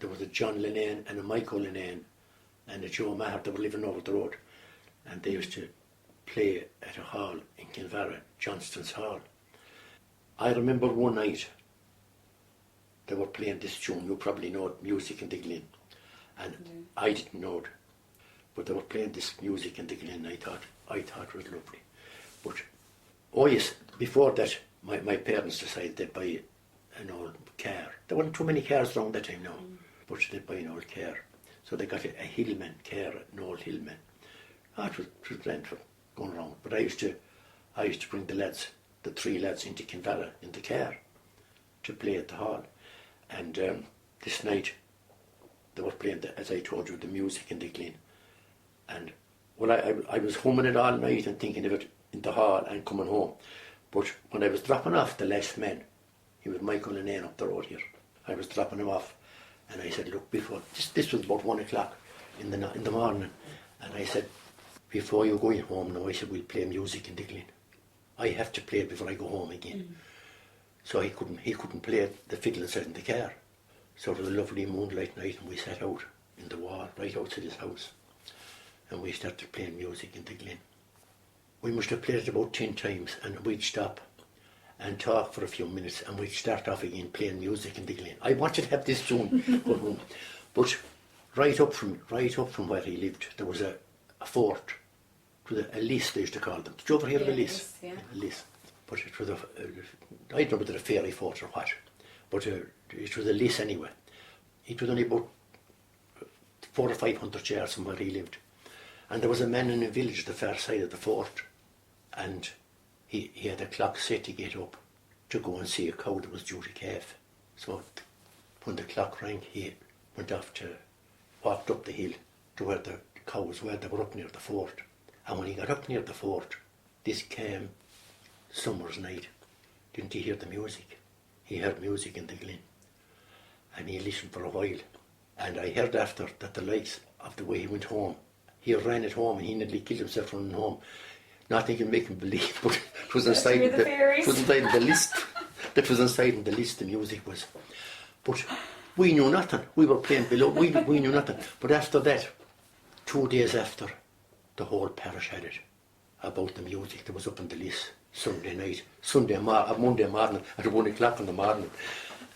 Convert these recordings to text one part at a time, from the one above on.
there was a John Linnane and a Michael Linnane and a Joe Maher that were living over the road, and they used to play at a hall in Kinvara, Johnston's Hall. I remember one night they were playing this tune, you probably know it, Music in the Glen, and I didn't know it, but they were playing this music in the Glen. I thought it was lovely. But oh yes, before that my parents decided they'd buy an old car. There weren't too many cars around that time now, but they'd buy an old car. So they got a Hillman car, an old Hillman. It was grand for going around. But I used to bring the 3 lads into Kinvara in the car to play at the hall. And this night they were playing, as I told you, the Music in the Glen. And well, I was humming it all night and thinking of it in the hall and coming home. But when I was dropping off the last man, he was Michael Linnane up the road here. I was dropping him off, and I said, look, before this was about 1 o'clock in the morning, and I said, before you go home now, I said, we'll play Music in the Glen. I have to play it before I go home again. So he couldn't play it, the fiddle inside in the car. So it was a lovely moonlight night, and we sat out in the wall right outside his house, and we started playing Music in the Glen. We must have played it about 10 times, and we'd stop and talk for a few minutes, and we'd start off again playing Music in the Glen. I wanted to have this tune, but right up from where he lived, there was a fort, a lease they used to call them. Did you ever hear of a lease? Yeah. A lease. But it was I don't know whether a fairy fort or what, but it was a lease anyway. It was only about 400 or 500 yards from where he lived. And there was a man in a village at the far side of the fort, and he had a clock set to get up to go and see a cow that was due to calf. So when the clock rang, he went off walked up the hill to where the cows were. They were up near the fort. And when he got up near the fort, this calm summer's night, didn't he hear the music? He heard Music in the Glen. And he listened for a while. And I heard after that the likes of the way he went home, he ran at home and he nearly killed himself running home. Nothing can make him believe, but it was inside the list. That was inside in the list, the music was. But we knew nothing. We were playing below. We knew nothing. But after that, 2 days after, the whole parish had it about the music that was up in the list. Monday morning at 1 o'clock in the morning.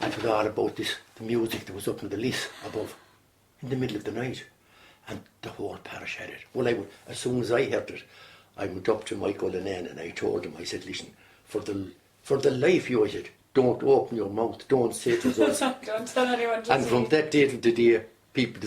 And it was all about this, the music that was up in the list above, in the middle of the night. And the whole parish had it. Well, as soon as I heard it, I went up to Michael Linnane and I told him, I said, listen, for the life you, I said, don't open your mouth, don't say it to us. Don't tell anyone. And from that day to the day, people